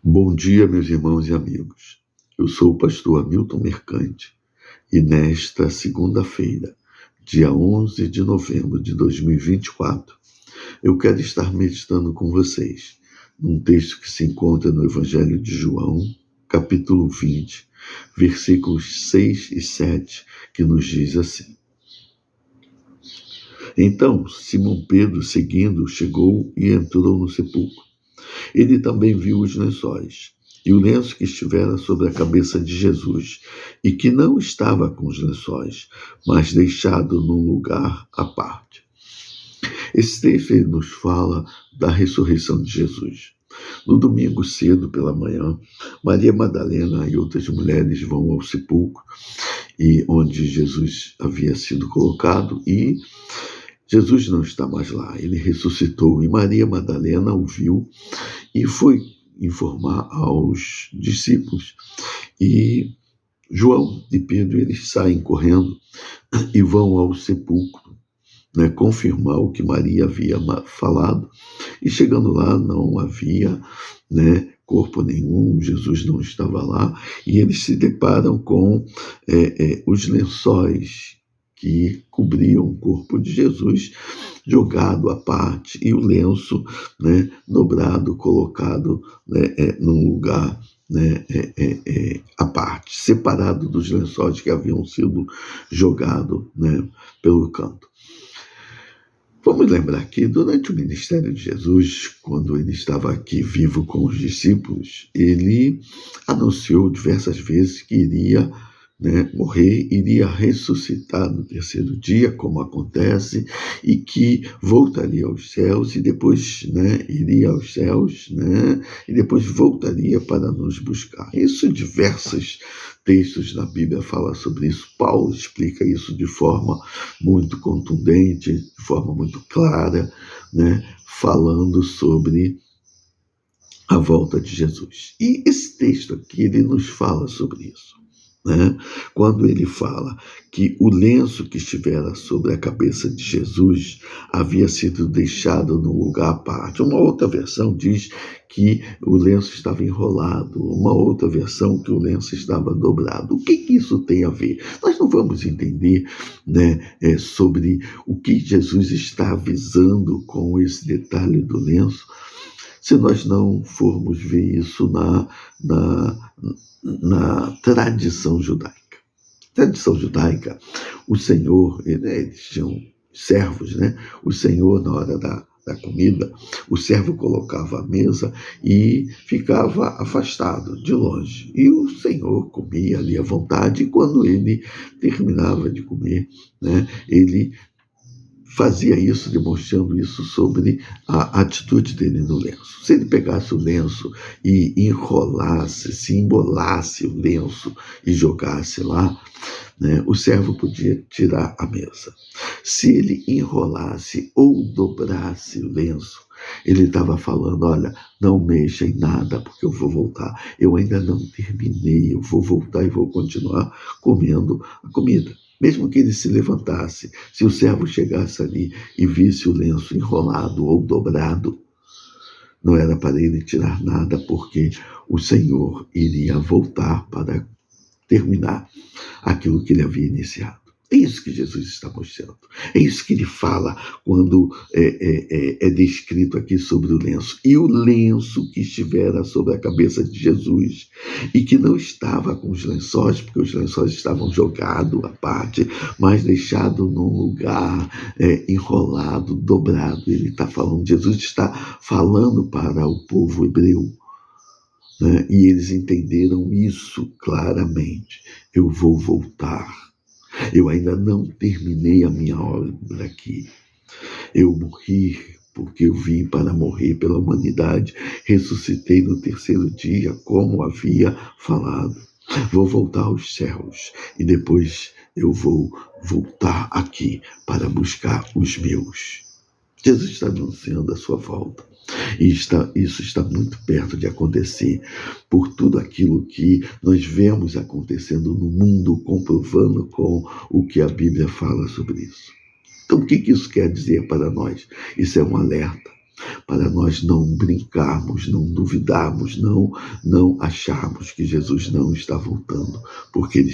Bom dia, meus irmãos e amigos. Eu sou o pastor Hamilton Mercante e nesta segunda-feira, dia 11 de novembro de 2024, eu quero estar meditando com vocês num texto que se encontra no Evangelho de João, capítulo 20, versículos 6 e 7, que nos diz assim: Então Simão Pedro, seguindo, chegou e entrou no sepulcro. Ele também viu os lençóis e o lenço que estivera sobre a cabeça de Jesus, e que não estava com os lençóis, mas deixado num lugar à parte. Esse texto nos fala da ressurreição de Jesus. No domingo cedo pela manhã, Maria Madalena e outras mulheres vão ao sepulcro, onde Jesus havia sido colocado, e Jesus não está mais lá, ele ressuscitou. E Maria Madalena o viu e foi informar aos discípulos. E João e Pedro, eles saem correndo e vão ao sepulcro, confirmar o que Maria havia falado. E chegando lá, não havia corpo nenhum, Jesus não estava lá, e eles se deparam com os lençóis que cobriam o corpo de Jesus, jogado à parte, e o lenço dobrado, colocado num lugar à parte, separado dos lençóis que haviam sido jogados pelo canto. Vamos lembrar que durante o ministério de Jesus, quando ele estava aqui vivo com os discípulos, ele anunciou diversas vezes que iria morrer, iria ressuscitar no terceiro dia, como acontece, e que voltaria aos céus e depois iria aos céus, e depois voltaria para nos buscar. Isso diversos textos na Bíblia falam sobre isso. Paulo explica isso de forma muito contundente, de forma muito clara, falando sobre a volta de Jesus. E esse texto aqui, ele nos fala sobre isso. Quando ele fala que o lenço que estivera sobre a cabeça de Jesus havia sido deixado num lugar à parte. Uma outra versão diz que o lenço estava enrolado, uma outra versão que o lenço estava dobrado. O que isso tem a ver? Nós não vamos entender sobre o que Jesus está avisando com esse detalhe do lenço, se nós não formos ver isso na tradição judaica. Tradição judaica, o Senhor, eles tinham servos, O Senhor, na hora da comida, o servo colocava a mesa e ficava afastado, de longe. E o Senhor comia ali à vontade, e quando ele terminava de comer, ele fazia isso, demonstrando isso sobre a atitude dele no lenço. Se ele pegasse o lenço e enrolasse, se embolasse o lenço e jogasse lá, o servo podia tirar a mesa. Se ele enrolasse ou dobrasse o lenço, ele estava falando: olha, não mexa em nada, porque eu vou voltar. Eu ainda não terminei, eu vou voltar e vou continuar comendo a comida. Mesmo que ele se levantasse, se o servo chegasse ali e visse o lenço enrolado ou dobrado, não era para ele tirar nada, porque o Senhor iria voltar para terminar aquilo que ele havia iniciado. É isso que Jesus está mostrando. É isso que ele fala quando é descrito aqui sobre o lenço. E o lenço que estivera sobre a cabeça de Jesus e que não estava com os lençóis, porque os lençóis estavam jogados à parte, mas deixado num lugar enrolado, dobrado. Ele está falando, Jesus está falando para o povo hebreu. E eles entenderam isso claramente. Eu vou voltar. Eu ainda não terminei a minha obra aqui. Eu morri porque eu vim para morrer pela humanidade. Ressuscitei no terceiro dia, como havia falado. Vou voltar aos céus e depois eu vou voltar aqui para buscar os meus. Jesus está anunciando a sua volta. E isso está muito perto de acontecer, por tudo aquilo que nós vemos acontecendo no mundo, comprovando com o que a Bíblia fala sobre isso. Então, o que isso quer dizer para nós? Isso é um alerta. para nós não brincarmos, não duvidarmos, não acharmos que Jesus não está voltando, porque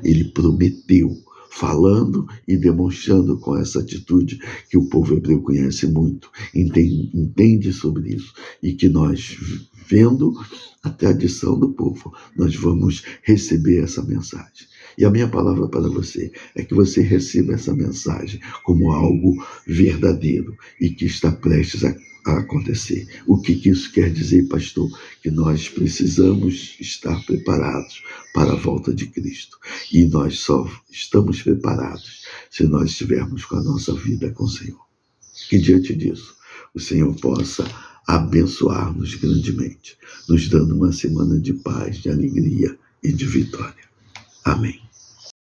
ele prometeu, falando e demonstrando com essa atitude que o povo hebreu conhece muito, entende sobre isso, e que nós, vendo a tradição do povo, nós vamos receber essa mensagem. E a minha palavra para você é que você receba essa mensagem como algo verdadeiro e que está prestes a acontecer. O que isso quer dizer, pastor? Que nós precisamos estar preparados para a volta de Cristo. E nós só estamos preparados se nós estivermos com a nossa vida com o Senhor. Que diante disso, o Senhor possa abençoar-nos grandemente, nos dando uma semana de paz, de alegria e de vitória. Amém.